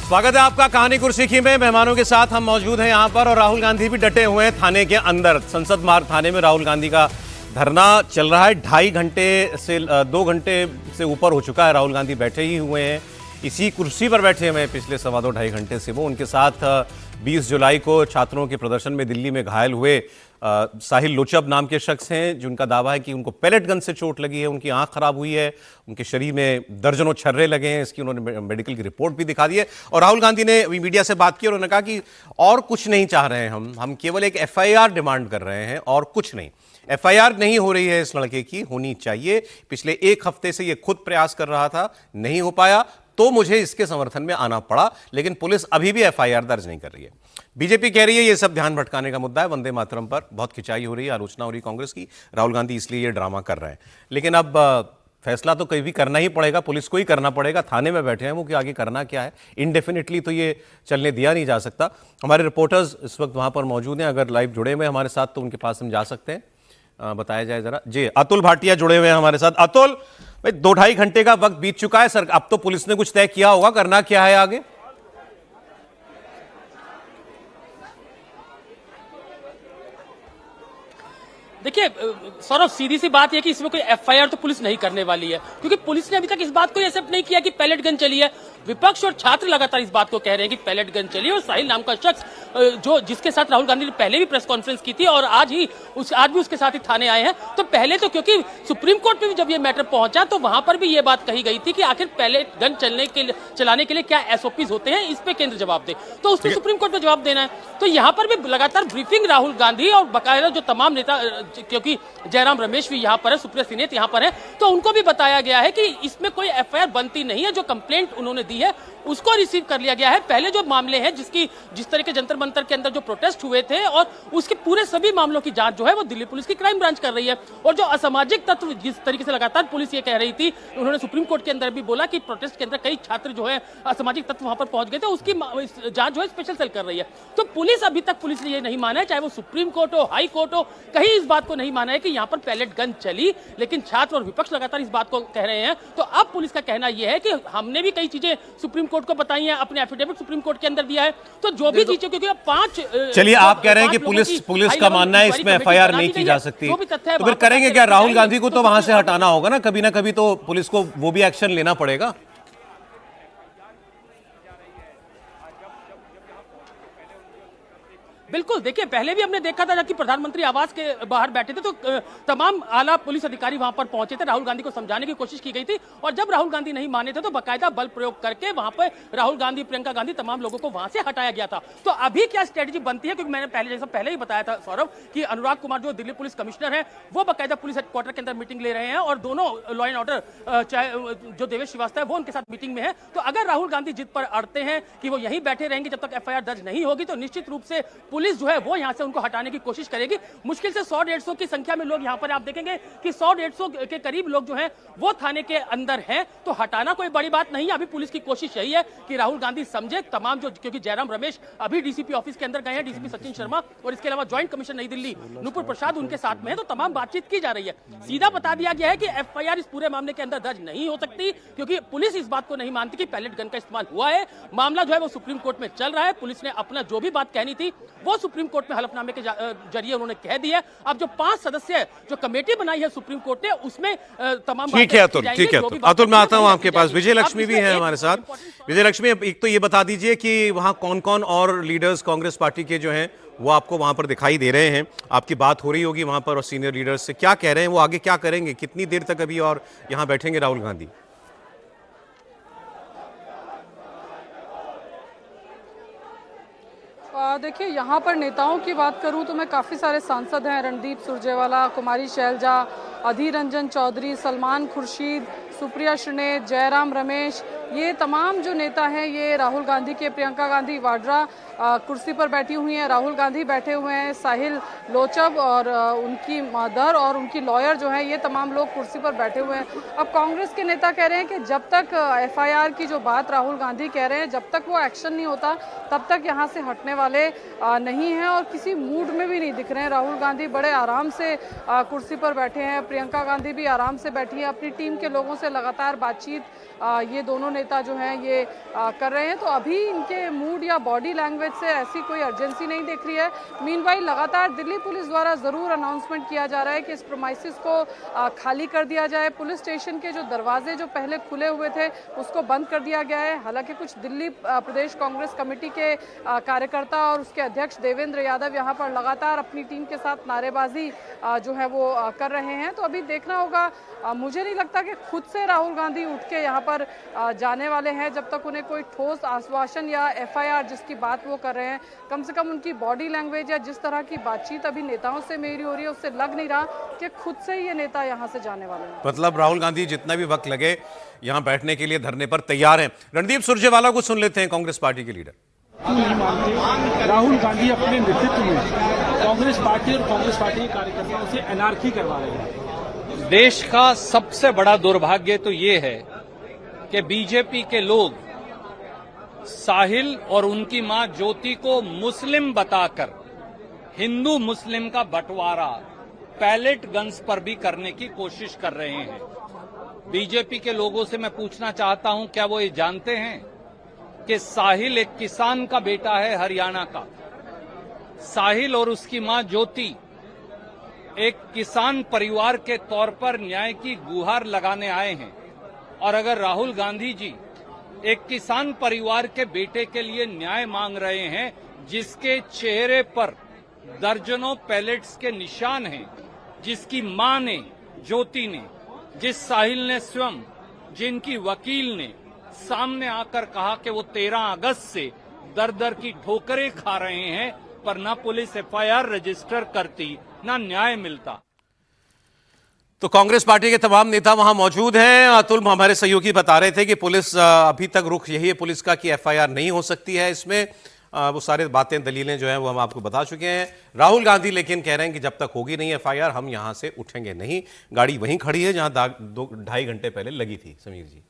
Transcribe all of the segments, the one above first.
स्वागत है आपका कहानी कुर्सी में। मेहमानों के साथ हम मौजूद हैं यहाँ पर और राहुल गांधी भी डटे हुए हैं थाने के अंदर। संसद मार्ग थाने में राहुल गांधी का धरना चल रहा है। 2.5 घंटे से 2 घंटे से ऊपर हो चुका है। राहुल गांधी बैठे ही हुए हैं, इसी कुर्सी पर बैठे हुए हैं पिछले 2.5 घंटे से। वो उनके साथ 20 जुलाई को छात्रों के प्रदर्शन में दिल्ली में घायल हुए साहिल लोचब नाम के शख्स हैं, जिनका दावा है कि उनको पैलेट गन से चोट लगी है, उनकी आंख खराब हुई है, उनके शरीर में दर्जनों छर्रे लगे हैं। इसकी उन्होंने मेडिकल की रिपोर्ट भी दिखा दी है। और राहुल गांधी ने मीडिया से बात की और उन्होंने कहा कि और कुछ नहीं चाह रहे हैं हम केवल एक FIR डिमांड कर रहे हैं और कुछ नहीं। FIR नहीं हो रही है इस लड़के की, होनी चाहिए। पिछले 1 हफ्ते से ये खुद प्रयास कर रहा था, नहीं हो पाया तो मुझे इसके समर्थन में आना पड़ा, लेकिन पुलिस अभी भी FIR दर्ज नहीं कर रही है। बीजेपी कह रही है ये सब ध्यान भटकाने का मुद्दा है। वंदे मातरम पर बहुत खिंचाई हो रही है, आलोचना हो रही है कांग्रेस की। राहुल गांधी इसलिए ये ड्रामा कर रहे हैं। लेकिन अब फैसला तो कहीं भी करना ही पड़ेगा, पुलिस को ही करना पड़ेगा। थाने में बैठे हैं वो कि आगे करना क्या है। इनडेफिनेटली तो ये चलने दिया नहीं जा सकता। हमारे रिपोर्टर्स इस वक्त वहां पर मौजूद हैं, अगर लाइव जुड़े हुए हमारे साथ तो उनके पास हम जा सकते हैं। बताया जाए जरा जी। अतुल भाटिया जुड़े हुए हैं हमारे साथ। अतुल भाई, 2-2.5 घंटे का वक्त बीत चुका है सर, अब तो पुलिस ने कुछ तय किया होगा, करना क्या है आगे? देखिए सौरभ, सीधी सी बात यह कि इसमें कोई FIR तो पुलिस नहीं करने वाली है, क्योंकि पुलिस ने अभी तक इस बात को एक्सेप्ट नहीं किया कि पैलेट गन चली है। विपक्ष और छात्र लगातार इस बात को कह रहे हैं कि पैलेट गन चली है। और साहिल नाम का शख्स जिसके साथ राहुल गांधी ने पहले भी प्रेस कॉन्फ्रेंस की थी और आज भी उसके साथ ही थाने आए हैं। तो पहले तो क्योंकि सुप्रीम कोर्ट में भी जब ये मैटर पहुंचा तो वहां पर भी ये बात कही गई थी कि आखिर पैलेट गन चलाने के लिए क्या SOPs होते हैं, इस पे केंद्र जवाब दे, तो उसको सुप्रीम कोर्ट में जवाब देना है। तो यहाँ पर भी लगातार ब्रीफिंग राहुल गांधी और बकायदा जो तमाम नेता, क्योंकि जयराम रमेश भी यहाँ पर है, सुप्रिया सिनेत यहाँ पर है, तो उनको भी बताया गया है कि इसमें कोई FIR बनती नहीं है। जो कंप्लेंट उन्होंने दी है उसको रिसीव कर लिया गया है। पहले जो मामले हैं जिस तरह के जंतर मंतर के अंदर जो प्रोटेस्ट हुए थे और उसके पूरे सभी मामलों की जांच जो है वो दिल्ली पुलिस की क्राइम ब्रांच कर रही है। और जो असामाजिक तत्व जिस तरीके से लगातार पुलिस ये कह रही थी, उन्होंने सुप्रीम कोर्ट के अंदर भी बोला कि प्रोटेस्ट के अंदर कई छात्र जो है असामाजिक तत्व वहां पर पहुंच गए थे, उसकी जांच जो है स्पेशल सेल कर रही है। तो पुलिस अभी तक पुलिस ने ये नहीं माना है, चाहे वो सुप्रीम कोर्ट हो, हाई कोर्ट हो, कहीं इस बात को नहीं माना है कि यहाँ पर पैलेट गन चली। लेकिन छात्र और विपक्ष लगातार इस बात को कह रहे हैं। तो अब पुलिस का कहना यह है कि हमने भी कई चीजें सुप्रीम कोर्ट को बताई हैं, अपने एफिडेविट सुप्रीम कोर्ट के अंदर दिया है। तो जो भी चीजें, क्योंकि अब 5 चलिए आप कह रहे हैं कि पुलिस का मानना है इसमें FIR नहीं की जा सकती, तो फिर करेंगे क्या? राहुल गांधी को तो वहां से हटाना होगा ना, कभी ना कभी तो पुलिस को वो भी एक्शन लेना पड़ेगा। बिल्कुल, देखिए पहले भी हमने देखा था जबकि प्रधानमंत्री आवास के बाहर बैठे थे तो तमाम आला पुलिस अधिकारी वहां पर पहुंचे थे, राहुल गांधी को समझाने की कोशिश की गई थी। और जब राहुल गांधी नहीं माने थे तो बाकायदा बल प्रयोग करके वहां पर राहुल गांधी, प्रियंका गांधी, तमाम लोगों को वहां से हटाया गया था। तो अभी क्या स्ट्रेटेजी बनती है, क्योंकि मैंने पहले ही बताया था सौरभ कि अनुराग कुमार जो दिल्ली पुलिस कमिश्नर है वो बाकायदा पुलिस हेडक्वार्टर के अंदर मीटिंग ले रहे हैं और दोनों लॉ एंड ऑर्डर, चाहे जो देवेश श्रीवास्तव है वो उनके साथ मीटिंग में है। तो अगर राहुल गांधी जिद पर अड़ते हैं कि वो यहीं बैठे रहेंगे जब तक FIR दर्ज नहीं होगी, तो निश्चित रूप से पुलिस जो है वो यहाँ से उनको हटाने की कोशिश करेगी। मुश्किल से 100-150 की संख्या में लोग यहाँ पर आप देखेंगे कि 100-150 के करीब लोग जो हैं वो थाने के अंदर हैं। तो हटाना कोई बड़ी बात नहीं है। अभी पुलिस की कोशिश यही है कि राहुल गांधी समझे, तमाम जो, क्योंकि जयराम रमेश अभी DCP ऑफिस के अंदर गए हैं, DCP सचिन शर्मा और इसके अलावा ज्वाइंट कमिश्नर नई दिल्ली नुपुर प्रसाद उनके साथ में है। तो तमाम बातचीत की जा रही है। सीधा बता दिया गया है कि FIR इस पूरे मामले के अंदर दर्ज नहीं हो सकती, क्योंकि पुलिस इस बात को नहीं मानती कि पैलेट गन का इस्तेमाल हुआ है। मामला जो है वो सुप्रीम कोर्ट में चल रहा है। पुलिस ने अपना जो भी बात कहनी थी वो सुप्रीम कोर्ट में हलफनामे के जरिए उन्होंने कह दिया। अब जो 5 सदस्य जो कमेटी बनाई है सुप्रीम कोर्ट ने, उसमें तमाम ठीक है अतुल, ठीक है अतुल, मैं आता हूं आपके पास। विजय लक्ष्मी भी है हमारे साथ। विजय लक्ष्मी, एक तो ये बता दीजिए कि वहां कौन कौन और लीडर्स कांग्रेस पार्टी के जो हैं वो आपको वहां पर दिखाई दे रहे हैं? आपकी बात हो रही होगी वहां पर और सीनियर लीडर्स से, क्या कह रहे हैं वो, आगे क्या करेंगे, कितनी देर तक अभी और यहां बैठेंगे राहुल गांधी? देखिए, यहाँ पर नेताओं की बात करूँ तो मैं काफ़ी सारे सांसद हैं, रणदीप सुरजेवाला, कुमारी शैलजा, अधीर रंजन चौधरी, सलमान खुर्शीद, सुप्रिया सिनेत, जयराम रमेश, ये तमाम जो नेता हैं ये राहुल गांधी के, प्रियंका गांधी वाड्रा कुर्सी पर बैठी हुई हैं, राहुल गांधी बैठे हुए हैं, साहिल लोचब और उनकी मदर और उनकी लॉयर जो है, ये तमाम लोग कुर्सी पर बैठे हुए हैं। अब कांग्रेस के नेता कह रहे हैं कि जब तक FIR की जो बात राहुल गांधी कह रहे हैं, जब तक वो एक्शन नहीं होता तब तक यहाँ से हटने वाले नहीं हैं और किसी मूड में भी नहीं दिख रहे हैं। राहुल गांधी बड़े आराम से कुर्सी पर बैठे हैं, प्रियंका गांधी भी आराम से बैठी है, अपनी टीम के लोगों से से लगातार बातचीत ये दोनों नेता जो हैं ये कर रहे हैं। तो अभी इनके मूड या बॉडी लैंग्वेज से ऐसी कोई अर्जेंसी नहीं दिख रही है। मीनवाइल लगातार दिल्ली पुलिस द्वारा ज़रूर अनाउंसमेंट किया जा रहा है कि इस प्रोमाइसिस को खाली कर दिया जाए। पुलिस स्टेशन के जो दरवाजे जो पहले खुले हुए थे उसको बंद कर दिया गया है। हालांकि कुछ दिल्ली प्रदेश कांग्रेस कमेटी के कार्यकर्ता और उसके अध्यक्ष देवेंद्र यादव यहाँ पर लगातार अपनी टीम के साथ नारेबाजी जो है वो कर रहे हैं। तो अभी देखना होगा। मुझे नहीं लगता कि खुद से राहुल गांधी उठ के यहाँ पर जाने वाले हैं जब तक उन्हें कोई ठोस आश्वासन या एफआईआर जिसकी बात वो कर रहे हैं, कम से कम उनकी बॉडी लैंग्वेज या जिस तरह की बातचीत अभी नेताओं से मेरी हो रही है उससे लग नहीं रहा कि खुद से ही ये नेता यहाँ से जाने वाले हैं। मतलब राहुल गांधी जितना भी वक्त लगे यहाँ बैठने के लिए धरने पर तैयार हैं। रणदीप सुरजेवाला को सुन लेते हैं, कांग्रेस पार्टी के लीडर। नहीं मानते राहुल गांधी अपने नेतृत्व में कांग्रेस पार्टी और कांग्रेस पार्टी के कार्यकर्ताओं से एनार्की करवा रहे हैं। देश का सबसे बड़ा दुर्भाग्य तो ये है कि बीजेपी के लोग साहिल और उनकी मां ज्योति को मुस्लिम बताकर हिंदू मुस्लिम का बंटवारा पैलेट गन्स पर भी करने की कोशिश कर रहे हैं। बीजेपी के लोगों से मैं पूछना चाहता हूं, क्या वो ये जानते हैं कि साहिल एक किसान का बेटा है, हरियाणा का। साहिल और उसकी मां ज्योति एक किसान परिवार के तौर पर न्याय की गुहार लगाने आए हैं। और अगर राहुल गांधी जी एक किसान परिवार के बेटे के लिए न्याय मांग रहे हैं जिसके चेहरे पर दर्जनों पैलेट्स के निशान हैं, जिसकी मां ने, ज्योति ने, जिस साहिल ने स्वयं, जिनकी वकील ने सामने आकर कहा कि वो 13 अगस्त से दर दर की ठोकरें खा रहे हैं, पर ना पुलिस एफआईआर रजिस्टर करती, ना न्याय मिलता। तो कांग्रेस पार्टी के तमाम नेता वहां मौजूद हैं। अतुल, हमारे सहयोगी बता रहे थे कि पुलिस अभी तक रुख यही है पुलिस का कि एफआईआर नहीं हो सकती है इसमें। वो सारे बातें, दलीलें जो हैं वो हम आपको बता चुके हैं। राहुल गांधी लेकिन कह रहे हैं कि जब तक होगी नहीं एफआईआर हम यहां से उठेंगे नहीं। गाड़ी वहीं खड़ी है जहां 2-2.5 घंटे पहले लगी थी। समीर जी,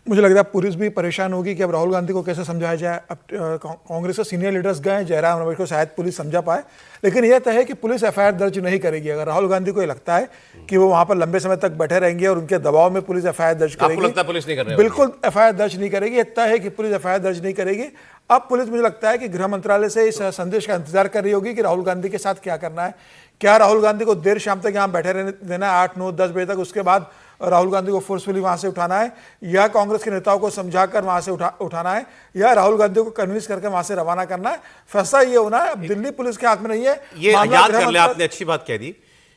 मुझे लगता है पुलिस भी परेशान होगी कि अब राहुल गांधी को कैसे समझाया जाए। अब कांग्रेस के सीनियर लीडर्स गए, जयराम रमेश को शायद पुलिस समझा पाए, लेकिन यह तय है कि पुलिस एफआईआर दर्ज नहीं करेगी। अगर राहुल गांधी को ये लगता है कि वो वहां पर लंबे समय तक बैठे रहेंगे और उनके दबाव में पुलिस एफआईआर दर्ज करेगी, आपको लगता है पुलिस नहीं कर रही? बिल्कुल एफआईआर दर्ज नहीं करेगी। यह तय है कि पुलिस एफआईआर दर्ज नहीं करेगी। अब पुलिस, मुझे लगता है कि गृह मंत्रालय से इस संदेश का इंतजार कर रही होगी कि राहुल गांधी के साथ क्या करना है। क्या राहुल गांधी को देर शाम तक यहाँ बैठे रहने देना है, 8, 9, 10 बजे तक, उसके बाद राहुल गांधी को फोर्सफुली वहां से उठाना है, या कांग्रेस के नेताओं को समझाकर वहां से उठाना है, या राहुल गांधी को कन्विंस करके वहां से रवाना करना है। फैसला ये होना है। अब दिल्ली पुलिस के हाथ में नहीं है। ये याद कर ले, आपने अच्छी बात कह दी।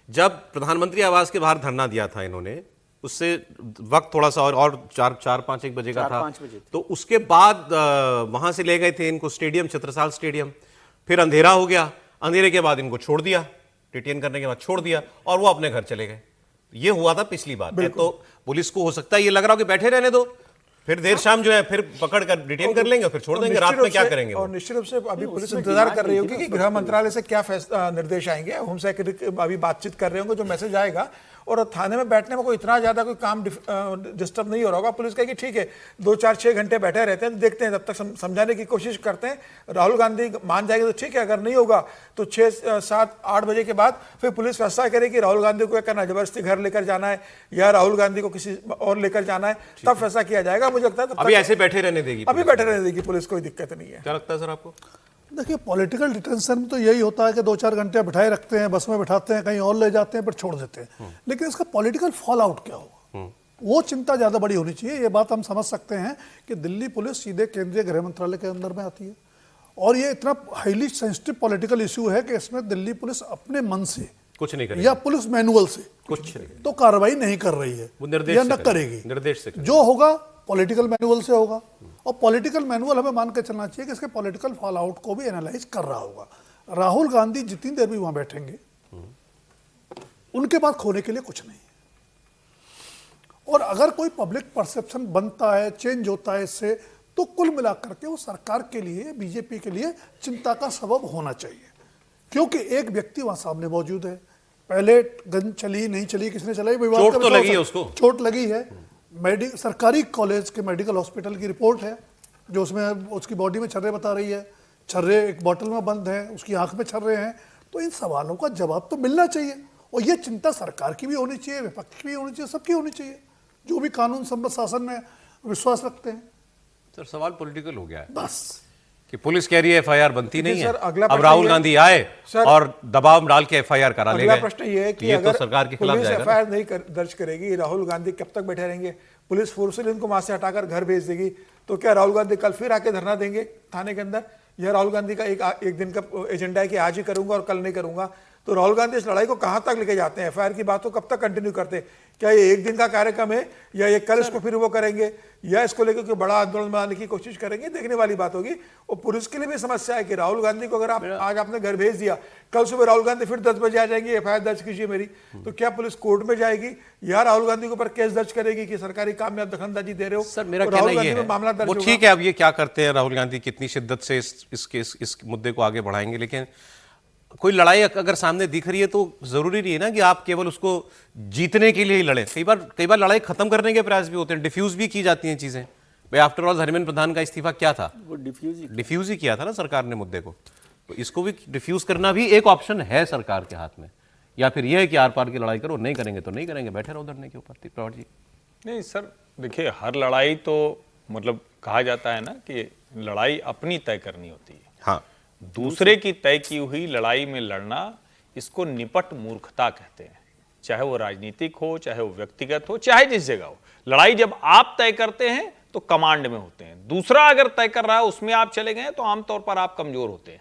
जब प्रधानमंत्री आवास के बाहर धरना दिया था इन्होंने, उससे वक्त थोड़ा सा और 4-5-1 बजे का था, तो उसके बाद वहां से ले गए थे इनको स्टेडियम, छत्रसाल स्टेडियम। फिर अंधेरा हो गया, अंधेरे के बाद इनको छोड़ दिया, डिटेन करने के बाद छोड़ दिया और वो अपने घर चले गए। ये हुआ था पिछली बार। तो पुलिस को हो सकता है ये लग रहा हो कि बैठे रहने दो, फिर देर शाम जो है फिर पकड़ कर डिटेन कर लेंगे, फिर छोड़ देंगे। रात में क्या करेंगे? और निश्चित रूप से अभी पुलिस इंतजार कर रही होगी कि गृह मंत्रालय से क्या निर्देश आएंगे। होम सेक्रेटरी अभी बातचीत कर रहे होंगे, जो मैसेज आएगा। और थाने में बैठने में कोई इतना ज्यादा कोई काम डिस्टर्ब नहीं हो रहा होगा। पुलिस कहेगी ठीक है, 2-4-6 घंटे बैठे रहते हैं, तो देखते हैं, तब तक समझाने की कोशिश करते हैं। राहुल गांधी मान जाएगी तो ठीक है, अगर नहीं होगा तो 6-7-8 बजे के बाद फिर पुलिस फैसला करेगी राहुल गांधी को क्या करना है, जबरदस्ती घर लेकर जाना है या राहुल गांधी को किसी और लेकर जाना है, तब फैसला किया जाएगा। मुझे लगता है अभी ऐसे बैठे रहने देगी, अभी बैठे रहने देगी पुलिस, कोई दिक्कत नहीं है। क्या लगता है सर आपको? देखिए, पॉलिटिकल डिटेंशन में तो यही होता है कि 2-4 घंटे बिठाए रखते हैं, बस में बिठाते हैं, कहीं और ले जाते हैं, फिर छोड़ देते हैं। लेकिन इसका पॉलिटिकल फॉल आउट क्या होगा, वो चिंता ज़्यादा बड़ी होनी चाहिए। ये बात हम समझ सकते हैं कि दिल्ली पुलिस सीधे केंद्रीय गृह मंत्रालय के अंदर में आती है और ये इतना हाईली सेंसिटिव पॉलिटिकल इशू है कि इसमें दिल्ली पुलिस अपने मन से कुछ नहीं करेगी या पुलिस मैनुअल से कुछ तो कार्रवाई नहीं कर रही है, वो निर्देश या से न करेगी। निर्देश से जो होगा पॉलिटिकल मैनुअल से होगा, और पॉलिटिकल मैनुअल हमें मान के चलना चाहिए कि इसके पॉलिटिकल फॉल आउट को भी एनालाइज कर रहा होगा। राहुल गांधी जितनी देर भी वहां बैठेंगे उनके बाद खोने के लिए कुछ नहीं है। और अगर कोई पब्लिक परसेप्शन बनता है, चेंज होता है इससे, तो कुल मिलाकर के वो सरकार के लिए, बीजेपी के लिए चिंता का सबब होना चाहिए। क्योंकि एक व्यक्ति वहां सामने मौजूद है, पहले गन चली नहीं चली, किसने चलाई, चोट तो लगी है उसको, चोट लगी है। सरकारी कॉलेज के मेडिकल हॉस्पिटल की रिपोर्ट है जो उसमें उसकी बॉडी में छर्रे बता रही है, छर्रे एक बोतल में बंद हैं, उसकी आंख में छर्रे हैं। तो इन सवालों का जवाब तो मिलना चाहिए, और ये चिंता सरकार की भी होनी चाहिए, विपक्ष की भी होनी चाहिए, सबकी होनी चाहिए। जो भी कानून सम्मत शासन में विश्वास रखते हैं। सर सवाल पॉलिटिकल हो गया है बस कि पुलिस कह रही है एफआईआर बनती नहीं सर, है, अगला अब प्रश्न राहुल ये- गांधी आए सर, और दबाव डाल के एफआईआर करा ले अगला गए। प्रश्न ये है तो कि ये अगर तो सरकार के खिलाफ पुलिस जाएगा ना। एफआईआर नहीं दर्ज करेगी, राहुल गांधी कब तक बैठे रहेंगे? पुलिस फोर्सली उनको वहां से हटाकर घर भेज देगी, तो क्या राहुल गांधी कल फिर आके धरना देंगे थाने के अंदर? यह राहुल गांधी का एक दिन का एजेंडा है कि आज ही करूंगा और कल नहीं करूंगा। तो राहुल गांधी इस लड़ाई को कहां तक लेके जाते हैं? एफआईआर की बात को कब तक कंटिन्यू करते हैं? क्या ये एक दिन का कार्यक्रम है, या ये कल इसको फिर वो करेंगे, या इसको लेकर कोई बड़ा आंदोलन बनाने की कोशिश करेंगे? देखने वाली बात होगी। और पुलिस के लिए भी समस्या है कि राहुल गांधी को अगर आप आज आपने घर भेज दिया, कल सुबह राहुल गांधी फिर 10 बजे आ जाएंगे, एफआईआर दर्ज कीजिए मेरी, तो क्या पुलिस कोर्ट में जाएगी या राहुल गांधी के ऊपर केस दर्ज करेगी कि सरकारी काम में आप दखलंदाजी दे रहे हो? सर मेरा तो कहना राहुल ये गांधी है, में मामला दर्ज वो होगा। ठीक है, अब ये क्या करते हैं राहुल गांधी, कितनी शिद्दत से इस मुद्दे को आगे बढ़ाएंगे, लेकिन कोई लड़ाई अगर सामने दिख रही है तो जरूरी नहीं है ना कि आप केवल उसको जीतने के लिए ही लड़े। कई बार लड़ाई खत्म करने के प्रयास भी होते हैं, डिफ्यूज भी की जाती हैं चीजें। भाई आफ्टर ऑल धर्मेंद्र प्रधान का इस्तीफा क्या था? वो डिफ्यूज ही किया था ना सरकार ने मुद्दे को। तो इसको भी डिफ्यूज करना भी एक ऑप्शन है सरकार के हाथ में, या फिर यह है कि आर पार की लड़ाई करो, नहीं करेंगे तो नहीं करेंगे, बैठे रहो धरने के ऊपर। प्रवर जी। नहीं सर, देखिए हर लड़ाई तो मतलब कहा जाता है ना कि लड़ाई अपनी तय करनी होती है। हाँ, दूसरे की तय की हुई लड़ाई में लड़ना, इसको निपट मूर्खता कहते हैं। चाहे वो राजनीतिक हो, चाहे वो व्यक्तिगत हो, चाहे जिस जगह हो। लड़ाई जब आप तय करते हैं तो कमांड में होते हैं, दूसरा अगर तय कर रहा है उसमें आप चले गए तो आमतौर पर आप कमजोर होते हैं।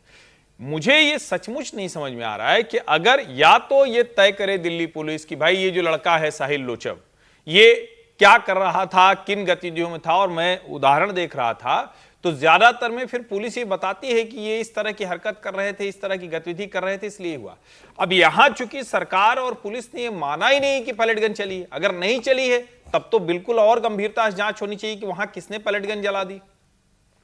मुझे ये सचमुच नहीं समझ में आ रहा है कि अगर या तो ये तय करे दिल्ली पुलिस कि भाई ये जो लड़का है साहिल लोचब, ये क्या कर रहा था, किन गतिविधियों में था, और मैं उदाहरण देख रहा था, तो ज्यादातर में फिर पुलिस ये बताती है कि ये इस तरह की हरकत कर रहे थे, इस तरह की गतिविधि कर रहे थे, इसलिए हुआ। अब यहां चूंकि सरकार और पुलिस ने ये माना ही नहीं कि पैलेट गन चली है, अगर नहीं चली है तब तो बिल्कुल और गंभीरता से जांच होनी चाहिए कि वहां किसने पैलेट गन जला दी।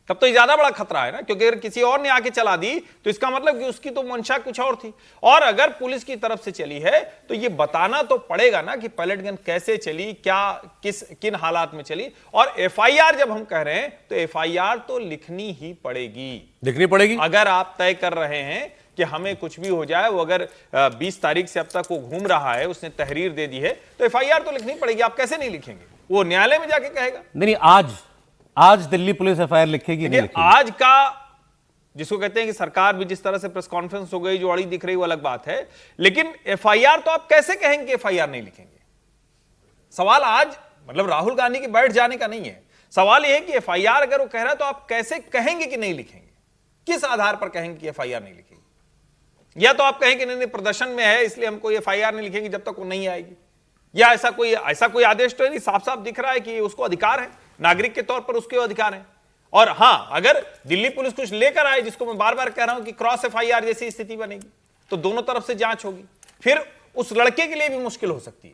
तब तो ये ज्यादा बड़ा खतरा है ना, क्योंकि अगर किसी और ने आके चला दी तो इसका मतलब कि उसकी तो मंशा कुछ और थी। और अगर पुलिस की तरफ से चली है तो ये बताना तो पड़ेगा ना कि पैलेट गन कैसे चली, क्या किन हालात में चली। और एफआईआर जब हम कह रहे हैं तो एफआईआर तो लिखनी ही पड़ेगी। अगर आप तय कर रहे हैं कि हमें कुछ भी हो जाए, वो अगर 20 तारीख से अब तक वो घूम रहा है, उसने तहरीर दे दी है, तो एफआईआर तो लिखनी पड़ेगी। आप कैसे नहीं लिखेंगे? वो न्यायालय में जाके कहेगा। नहीं, आज दिल्ली पुलिस एफआईआर लिखेगी नहीं लिखेगी? आज का जिसको कहते हैं कि सरकार भी जिस तरह से प्रेस कॉन्फ्रेंस हो गई, जो अड़ी दिख रही, वो अलग बात है, लेकिन एफआईआर तो आप कैसे कहेंगे कि एफआईआर नहीं लिखेंगे? सवाल आज मतलब राहुल गांधी के बैठ जाने का नहीं है, सवाल यह है कि एफआईआर अगर वो कह रहा है तो आप कैसे कहेंगे कि नहीं लिखेंगे? किस आधार पर कहेंगे कि एफआईआर नहीं लिखेंगे? या तो आप कहेंगे नहीं प्रदर्शन में है इसलिए हम कोई एफआईआर नहीं लिखेंगे जब तक वो नहीं आएगी, या ऐसा कोई आदेश तो नहीं, साफ साफ दिख रहा है कि उसको अधिकार है, नागरिक के तौर पर उसके अधिकार है। और हां, अगर दिल्ली पुलिस कुछ लेकर आए, जिसको मैं बार बार कह रहा हूं कि क्रॉस एफआईआर जैसी स्थिति बनेगी, तो दोनों तरफ से जांच होगी, फिर उस लड़के के लिए भी मुश्किल हो सकती है।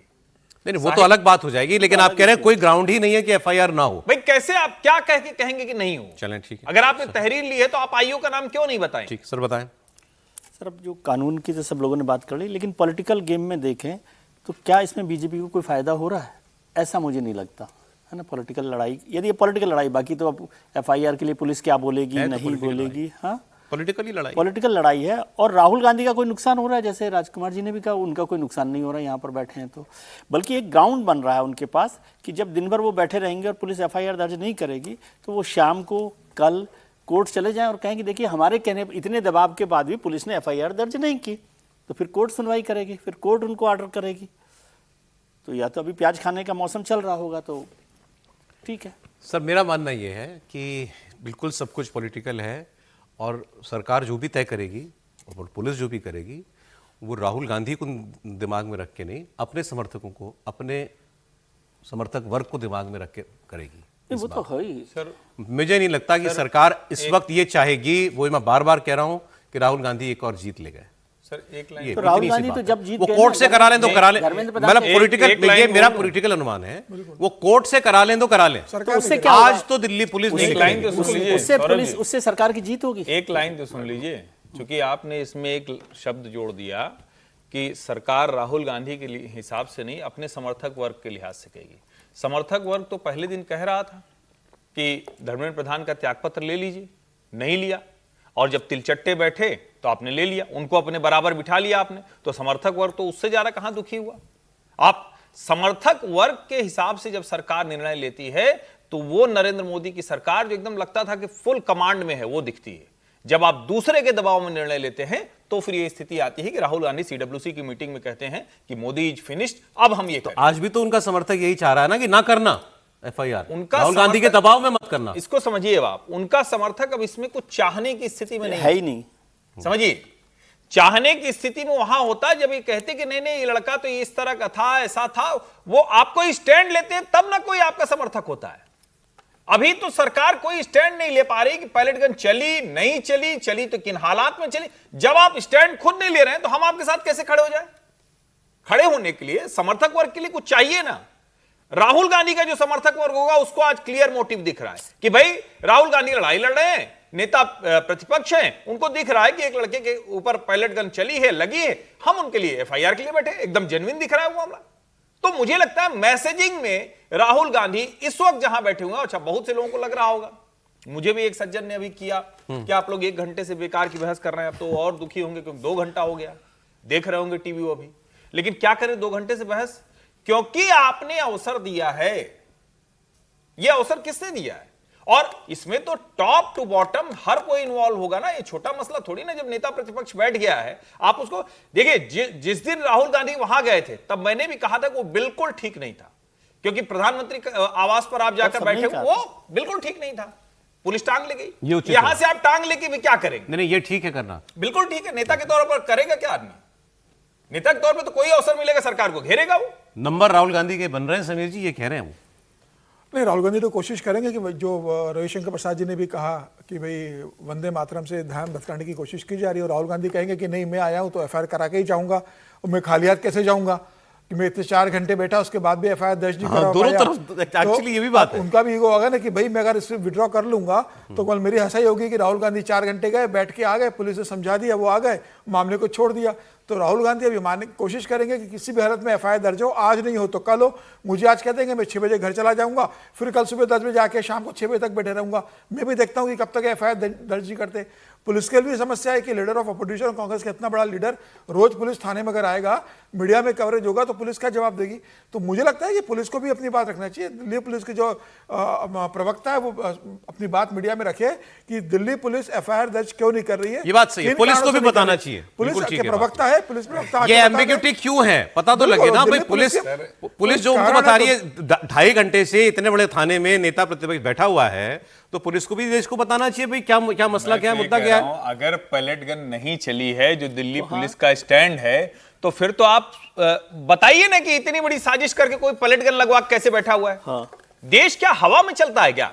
नहीं, वो तो अलग बात हो जाएगी, लेकिन आप कह रहे हैं कोई ग्राउंड ही नहीं है कि एफआईआर ना हो। भाई कैसे आप क्या कह के कहेंगे कि नहीं हो? चलें ठीक है, अगर आपने तहरीर ली है तो आप आईओ का नाम क्यों नहीं बताएं? ठीक सर, बताएं। सर, अब जो कानून की तो सब लोगों ने बात कर ली, लेकिन पॉलिटिकल गेम में देखें तो क्या इसमें बीजेपी को कोई फायदा हो रहा है? ऐसा मुझे नहीं लगता है ना। पॉलिटिकल लड़ाई, यदि ये पॉलिटिकल लड़ाई, बाकी तो अब एफआईआर के लिए पुलिस क्या बोलेगी नहीं बोलेगी, हाँ पॉलिटिकल लड़ाई है। और राहुल गांधी का कोई नुकसान हो रहा है, जैसे राजकुमार जी ने भी कहा, उनका कोई नुकसान नहीं हो रहा है यहाँ पर बैठे हैं तो, बल्कि एक ग्राउंड बन रहा है उनके पास कि जब दिन भर वो बैठे रहेंगे और पुलिस एफआईआर दर्ज नहीं करेगी तो वो शाम को कल कोर्ट चले जाएं और कहेंगे देखिए हमारे कहने इतने दबाव के बाद भी पुलिस ने एफआईआर दर्ज नहीं की, तो फिर कोर्ट सुनवाई करेगी, फिर कोर्ट उनको ऑर्डर करेगी। तो या तो अभी प्याज खाने का मौसम चल रहा होगा तो ठीक है। सर मेरा मानना यह है कि बिल्कुल सब कुछ पॉलिटिकल है, और सरकार जो भी तय करेगी और पुलिस जो भी करेगी वो राहुल गांधी को दिमाग में रख के नहीं, अपने समर्थकों को, अपने समर्थक वर्ग को दिमाग में रख के करेगी। वो तो है ही सर। मुझे नहीं लगता कि सरकार इस वक्त ये चाहेगी, वो मैं बार बार कह रहा हूं कि राहुल गांधी एक और जीत ले गए। सर एक लाइन, तो राहुल गांधी तो जब जीत वो कोर्ट से करा लें तो करा लें, मतलब पॉलिटिकल, ये मेरा पॉलिटिकल अनुमान है, वो कोर्ट से करा लें तो करा लें। तो उससे क्या आज तो दिल्ली पुलिस नहीं लाइन तो सुन लीजिए, उससे पुलिस, उससे सरकार की जीत होगी। एक लाइन तो सुन लीजिए, क्योंकि आपने इसमें एक शब्द जोड़ दिया कि सरकार राहुल गांधी के हिसाब से नहीं, अपने समर्थक वर्ग के लिहाज से कहेगी। समर्थक वर्ग तो पहले दिन कह रहा था कि धर्मेंद्र प्रधान का त्यागपत्र ले लीजिए, नहीं लिया, और जब तिलचट्टे बैठे तो आपने ले लिया, उनको अपने बराबर बिठा लिया आपने, तो समर्थक वर्ग तो उससे ज्यादा कहां दुखी हुआ। आप समर्थक वर्ग के हिसाब से जब सरकार निर्णय लेती है तो वो नरेंद्र मोदी की सरकार जो एकदम लगता था कि फुल कमांड में है वो दिखती है। जब आप दूसरे के दबाव में निर्णय लेते हैं तो फिर ये स्थिति आती है कि राहुल गांधी सीडब्ल्यूसी की मीटिंग में कहते हैं कि मोदी इज फिनिश्ड, अब हम ये करें। आज भी तो उनका समर्थक यही चाह रहा है ना कि ना करना एफआईआर, उनका राहुल गांधी के दबाव में मत करना। इसको समझिए आप, उनका समर्थक अब इसमें कुछ चाहने की स्थिति में नहीं है ही नहीं। समझिए, चाहने की स्थिति में वहां होता जब ये कहते कि नहीं नहीं ये लड़का तो इस तरह का था, ऐसा था, वो आपको स्टैंड लेते हैं तब ना कोई आपका समर्थक होता है। अभी तो सरकार कोई स्टैंड नहीं ले पा रही कि पायलट गन चली नहीं चली, चली तो किन हालात में चली। जब आप स्टैंड खुद नहीं ले रहे हैं तो हम आपके साथ कैसे खड़े हो जाए? खड़े होने के लिए समर्थक वर्ग के लिए कुछ चाहिए ना। राहुल गांधी का जो समर्थक वर्ग होगा उसको आज क्लियर मोटिव दिख रहा है कि भाई राहुल गांधी लड़ाई लड़ रहे हैं, नेता प्रतिपक्ष हैं, उनको दिख रहा है कि एक लड़के के ऊपर पायलट गन चली है, लगी है, हम उनके लिए एफआईआर के लिए बैठे, एकदम जेन्युइन दिख रहा है वो मामला। तो मुझे लगता है मैसेजिंग में राहुल गांधी इस वक्त जहां बैठे हुए हैं, अच्छा बहुत से लोगों को लग रहा होगा, मुझे भी एक सज्जन ने अभी किया कि आप लोग 1 घंटे से बेकार की बहस कर रहे हैं, अब तो और दुखी होंगे क्योंकि 2 घंटा हो गया, देख रहे होंगे टीवी वो भी। लेकिन क्या करें 2 घंटे से बहस, क्योंकि आपने अवसर दिया है। यह अवसर किसने दिया है? और इसमें तो टॉप टू बॉटम हर कोई इन्वॉल्व होगा ना, ये छोटा मसला थोड़ी ना। जब नेता प्रतिपक्ष बैठ गया है आप उसको देखिए, जिस दिन राहुल गांधी वहां गए थे तब मैंने भी कहा था कि वो बिल्कुल ठीक नहीं था, क्योंकि प्रधानमंत्री आवास पर आप जाकर बैठे, वो बिल्कुल ठीक नहीं था। पुलिस टांग ले गई, यहां से आप टांग लेके भी क्या करेंगे? नहीं ये ठीक है करना, बिल्कुल ठीक है। नेता के तौर पर करेगा क्या आदमी? नेता के तौर पर तो कोई अवसर मिलेगा सरकार को घेरेगा वो। नंबर राहुल गांधी के बन रहे हैं समीर जी, ये कह रहे हैं वो। नहीं, राहुल गांधी तो कोशिश करेंगे कि जो रविशंकर प्रसाद जी ने भी कहा कि भाई वंदे मातरम से ध्यान भटकाने की कोशिश की जा रही है, और राहुल गांधी कहेंगे कि नहीं मैं आया हूं तो एफआईआर करा के ही जाऊंगा, और मैं खाली हाथ कैसे जाऊंगा कि मैं इतने 4 घंटे बैठा उसके बाद भी एफआईआर दर्ज नहीं करा। दोनों तरफ एक्चुअली ये भी बात है। उनका भी ईगो होगा ना कि भाई मैं अगर इसे विड्रॉ कर लूंगा तो कल मेरी हंसाई होगी कि राहुल गांधी 4 घंटे गए, बैठ के आ गए, पुलिस ने समझा दिया, वो आ गए, मामले को छोड़ दिया। तो राहुल गांधी अभी मानने की कोशिश करेंगे कि किसी भी हालत में एफआईआर दर्ज हो, आज नहीं हो तो कल हो। मुझे आज कह देंगे मैं 6 बजे घर चला जाऊंगा, फिर कल सुबह 10 बजे आके शाम को 6 बजे तक बैठे रहूंगा। मैं भी देखता हूं कि कब तक एफआईआर दर्ज नहीं करते। पुलिस के लिए भी समस्या है कि लीडर ऑफ अपोजिशन कांग्रेस का इतना बड़ा लीडर रोज पुलिस थाने में अगर आएगा, मीडिया में कवरेज होगा तो पुलिस क्या जवाब देगी? तो मुझे लगता है कि पुलिस को भी अपनी बात रखना चाहिए। दिल्ली पुलिस के जो प्रवक्ता है वो अपनी बात मीडिया में रखे कि दिल्ली पुलिस एफआईआर दर्ज क्यों नहीं कर रही है। ये बात सही है, पुलिस को भी बताना चाहिए। पुलिस के प्रवक्ता है, पुलिस प्रवक्ता ये एम्बिग्यूटी क्यों है पता तो लगे ना भाई। पुलिस जो उनको बता रही है 2.5 घंटे से इतने बड़े थाने में नेता प्रतिपक्ष बैठा हुआ है, तो पुलिस को भी देश को बताना चाहिए भाई क्या मसला क्या है, मुद्दा क्या है। अगर पैलेट गन नहीं चली है जो दिल्ली पुलिस का स्टैंड है, तो फिर तो आप बताइए ना कि इतनी बड़ी साजिश करके कोई पैलेट गन लगवा कैसे बैठा हुआ है। हाँ। देश क्या हवा में चलता है क्या?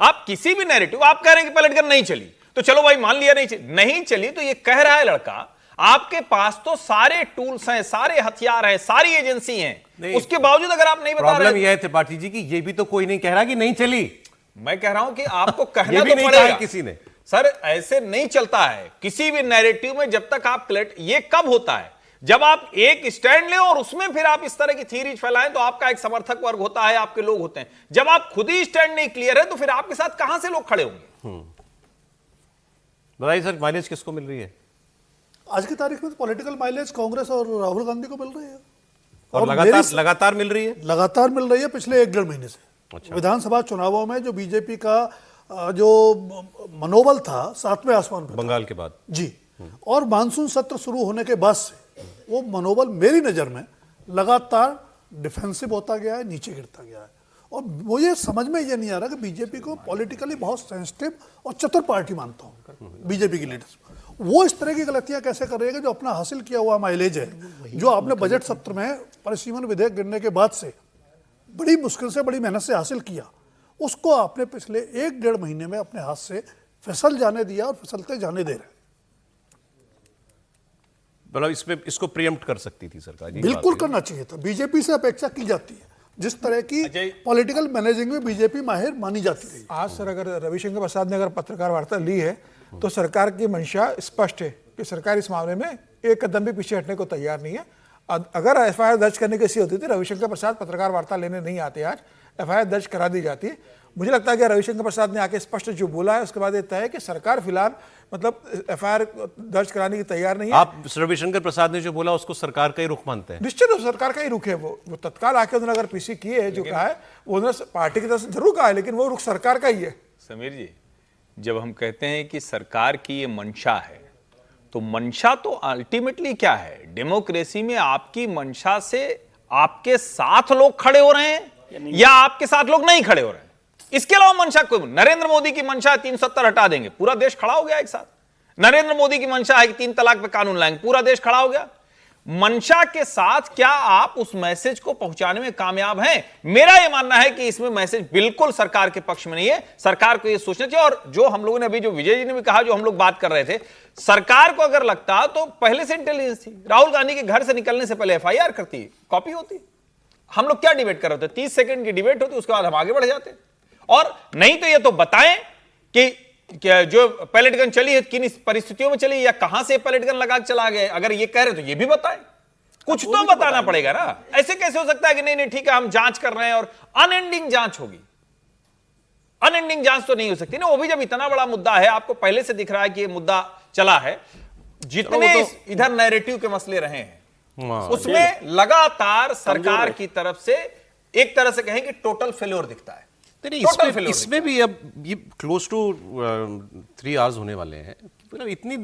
आप किसी भी नैरेटिव आप कह रहे हैं कि पैलेट गन नहीं चली तो चलो भाई मान लिया नहीं चली, तो ये कह रहा है लड़का आपके पास तो सारे टूल्स हैं, सारे हथियार हैं, सारी एजेंसी हैं, उसके बावजूद अगर आप नहीं बता रहे। प्रॉब्लम यह है त्रिपाठी जी की ये भी तो कोई नहीं कह रहा कि नहीं चली। मैं कह रहा हूं कि आपको कहना भी तो नहीं पड़ेगा कहा किसी ने। सर ऐसे नहीं चलता है किसी भी नैरेटिव में। जब तक आप ये कब होता है जब आप एक स्टैंड ले और उसमें फिर आप इस तरह की थ्योरीज फैलाएं, तो आपका एक समर्थक वर्ग होता है, आपके लोग होते हैं। जब आप खुद ही स्टैंड नहीं क्लियर है तो फिर आपके साथ कहां से लोग खड़े होंगे? बताइए सर, माइलेज किसको मिल रही है आज की तारीख में? तो पॉलिटिकल माइलेज कांग्रेस और राहुल गांधी को मिल रही है, और लगातार मिल रही है। लगातार मिल रही है पिछले 1-1.5 महीने से। अच्छा। विधानसभा चुनावों में जो बीजेपी का जो मनोबल था 7वें आसमान पे बंगाल के बाद जी, और मानसून सत्र शुरू होने के बाद से वो मनोबल मेरी नज़र में लगातार डिफेंसिव होता गया है, नीचे गिरता गया है। और मुझे समझ में ये नहीं आ रहा कि बीजेपी को पॉलिटिकली बहुत सेंसिटिव और चतुर पार्टी मानता हूँ बीजेपी की लीडर्स, वो इस तरह की गलतियां कैसे कर रही है कि जो अपना हासिल किया हुआ माइलेज है, जो आपने बजट सत्र में परिसीमन विधेयक गिरने के बाद से बड़ी मुश्किल से बड़ी मेहनत से हासिल किया, उसको आपने पिछले 1-1.5 महीने में अपने हाथ से फिसल जाने दिया और फिसलते जाने दे रहे। मतलब इसको प्रीएम्प्ट कर सकती थी सरकार। बिल्कुल करना चाहिए था, बीजेपी से अपेक्षा की जाती है। जिस तरह की पॉलिटिकल मैनेजिंग में बीजेपी माहिर मानी जाती रही। आज सर अगर रविशंकर प्रसाद ने अगर पत्रकार वार्ता ली है तो सरकार की मंशा स्पष्ट है कि सरकार इस मामले में एक कदम भी पीछे हटने को तैयार नहीं है। अगर एफआईआर दर्ज करने की ऐसी होती थी, रविशंकर प्रसाद पत्रकार वार्ता लेने नहीं आते, आज एफआईआर दर्ज करा दी जाती। मुझे लगता है कि रविशंकर प्रसाद ने आके स्पष्ट जो बोला है उसके बाद ये तय है कि सरकार फिलहाल मतलब एफआईआर दर्ज कराने की तैयार नहीं है। आप रविशंकर प्रसाद ने जो बोला उसको सरकार का ही रुख मानते हैं? निश्चित रूप से सरकार का ही रुख है। वो तत्काल आके उन्होंने अगर पीसी किए है, जो कहा है वो उन्होंने पार्टी की तरफ से जरूर कहा है, लेकिन वो रुख सरकार का ही है। समीर जी, जब हम कहते हैं कि सरकार की ये मंशा है, तो मंशा तो अल्टीमेटली क्या है? डेमोक्रेसी में आपकी मंशा से आपके साथ लोग खड़े हो रहे हैं या आपके साथ लोग नहीं खड़े हो रहे हैं। इसके अलावा मंशा कोई, नरेंद्र मोदी की मंशा 370 हटा देंगे, पूरा देश खड़ा हो गया एक साथ। नरेंद्र मोदी की मंशा है कि 3 तलाक पे कानून लाएंगे, पूरा देश खड़ा हो गया। मंशा के साथ क्या आप उस मैसेज को पहुंचाने में कामयाब हैं? मेरा यह मानना है कि इसमें मैसेज बिल्कुल सरकार के पक्ष में नहीं है। सरकार को यह सोचना चाहिए। और जो हम लोगों ने अभी, जो विजय जी ने भी कहा, जो हम लोग बात कर रहे थे, सरकार को अगर लगता तो पहले से इंटेलिजेंस थी, राहुल गांधी के घर से निकलने से पहले एफआईआर करती, कॉपी होती। हम लोग क्या डिबेट कर रहे थे? 30 सेकंड की डिबेट होती, उसके बाद हम आगे बढ़ जाते। और नहीं तो ये तो बताएं कि जो पैलेट गन चली है किन परिस्थितियों में चली, या कहां से पैलेट गन लगा के चला गया। अगर ये कह रहे तो ये भी बताएं, कुछ तो बताना पड़ेगा ना। ऐसे कैसे हो सकता है कि नहीं ठीक है हम जांच कर रहे हैं और अनएंडिंग जांच होगी? अनएंडिंग जांच तो नहीं हो सकती ना। वो भी जब इतना बड़ा मुद्दा है, आपको पहले से दिख रहा है कि ये मुद्दा चला है, जितने इधर नैरेटिव के मसले रहे हैं उसमें लगातार सरकार की तरफ से एक तरह से कहें कि टोटल फेल्योर दिखता है। इसमें भी अब ये क्लोज टू 3 आवर्स होने वाले हैं।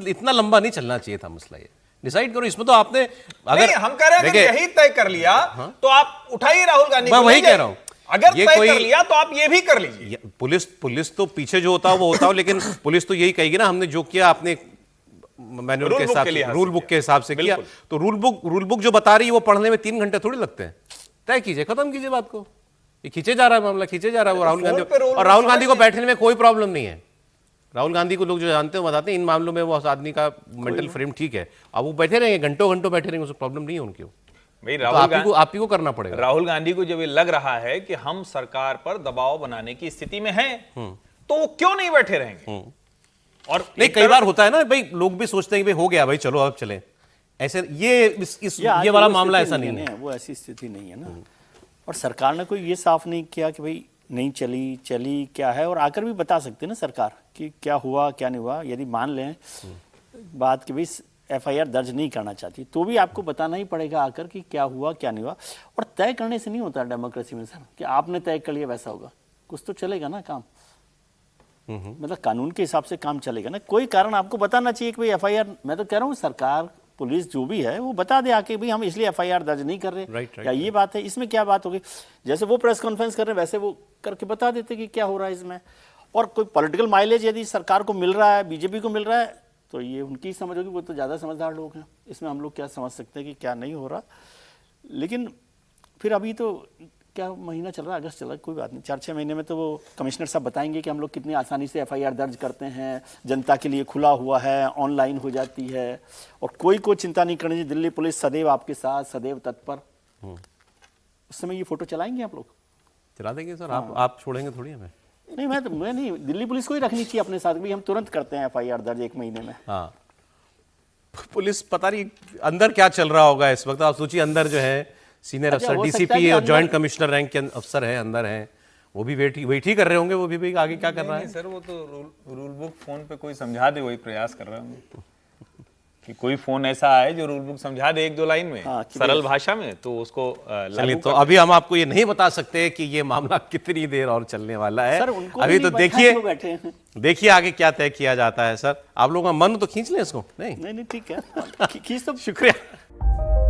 इतना लंबा नहीं चलना चाहिए था मसला। ये डिसाइड करो। इसमें तो आपने, अगर हम कह रहे हैं, अगर यही तय कर लिया तो आप उठाइए राहुल गांधी। मैं वही कह रहा हूं, अगर तय कर लिया तो आप ये भी कर लीजिए। पुलिस तो पीछे जो होता है वो होता हो, लेकिन पुलिस तो यही कहेगी ना हमने जो किया आपने मैनुअल के हिसाब से, रूल बुक के हिसाब से किया। तो रूल बुक जो बता रही है वो पढ़ने में 3 घंटे थोड़ी लगते हैं। तय कीजिए, खत्म कीजिए बात को। ये खींचे जा रहा है मामला, खींचे जा रहा है वो राहुल गांधी। और राहुल गांधी को बैठने में कोई प्रॉब्लम नहीं है। राहुल गांधी को लोग जो जानते हैं बताते हैं इन मामलों में वो आदमी का मेंटल फ्रेम ठीक है। अब वो बैठे रहेंगे, घंटों घंटों बैठे रहेंगे, उसको प्रॉब्लम नहीं है उनकी। भाई तो आप ही को करना पड़ेगा। राहुल गांधी को जब ये लग रहा है कि हम सरकार पर दबाव बनाने की स्थिति में हैं, तो वो क्यों नहीं बैठे रहेंगे? और नहीं, कई बार होता है ना भाई, लोग भी सोचते हैं कि भाई हो गया भाई चलो अब चले। ऐसे ये वाला मामला ऐसा नहीं है, वो ऐसी स्थिति नहीं है ना। और सरकार ने कोई ये साफ नहीं किया कि भाई नहीं चली क्या है। और आकर भी बता सकते ना सरकार कि क्या हुआ क्या नहीं हुआ। यदि मान लें बात कि भाई एफआईआर दर्ज नहीं करना चाहती, तो भी आपको बताना ही पड़ेगा आकर कि क्या हुआ क्या नहीं हुआ। और तय करने से नहीं होता डेमोक्रेसी में सर कि आपने तय कर लिया वैसा होगा। कुछ तो चलेगा ना काम, मतलब कानून के हिसाब से काम चलेगा ना। कोई कारण आपको बताना चाहिए कि भाई एफआईआर, मैं तो कह रहा हूँ सरकार पुलिस जो भी है वो बता दे आके भाई हम इसलिए एफआईआर दर्ज नहीं कर रहे। या ये बात है, इसमें क्या बात होगी? जैसे वो प्रेस कॉन्फ्रेंस कर रहे हैं वैसे वो करके बता देते कि क्या हो रहा है इसमें। और कोई पॉलिटिकल माइलेज यदि सरकार को मिल रहा है, बीजेपी को मिल रहा है, तो ये उनकी समझ होगी। वो तो ज़्यादा समझदार लोग हैं, इसमें हम लोग क्या समझ सकते हैं कि क्या नहीं हो रहा। लेकिन फिर अभी तो क्या महीना चल रहा है, अगस्त चल रहा है, कोई बात नहीं। 4-6 महीने में तो वो कमिश्नर साहब बताएंगे कि हम लोग कितनी आसानी से एफआईआर दर्ज करते हैं, जनता के लिए खुला हुआ है, ऑनलाइन हो जाती है और कोई चिंता नहीं करनी चाहिए। दिल्ली पुलिस सदैव आपके साथ, सदैव तत्पर। उस समय ये फोटो चलाएंगे आप लोग? चला देंगे सर। आप छोड़ेंगे थोड़ी हमें? नहीं, मैं नहीं, दिल्ली पुलिस को ही रखनी चाहिए अपने साथ भी। हम तुरंत करते हैं एफआईआर दर्ज 1 महीने में। हाँ, पुलिस पता नहीं अंदर क्या चल रहा होगा इस वक्त। आप सोचिए अंदर जो है सीनियर अफसर, डीसीपी और जॉइंट कमिश्नर रैंक के अफसर हैं अंदर हैं, वो भी वेट ही कर रहे होंगे। वो भी भाई आगे क्या कर रहा है सर? वो तो रूल बुक फोन पे कोई समझा दे, वही प्रयास कर रहे होंगे कि कोई फोन ऐसा आए जो रूल बुक समझा दे 1-2 लाइन में, सरल भाषा में, तो उसको चलिए। तो अभी हम आपको ये नहीं बता सकते कि ये मामला कितनी देर और चलने वाला है। अभी तो देखिए आगे क्या तय किया जाता है। सर आप लोगों का मन तो खींच लें इसको। नहीं ठीक है, खींच। तो शुक्रिया।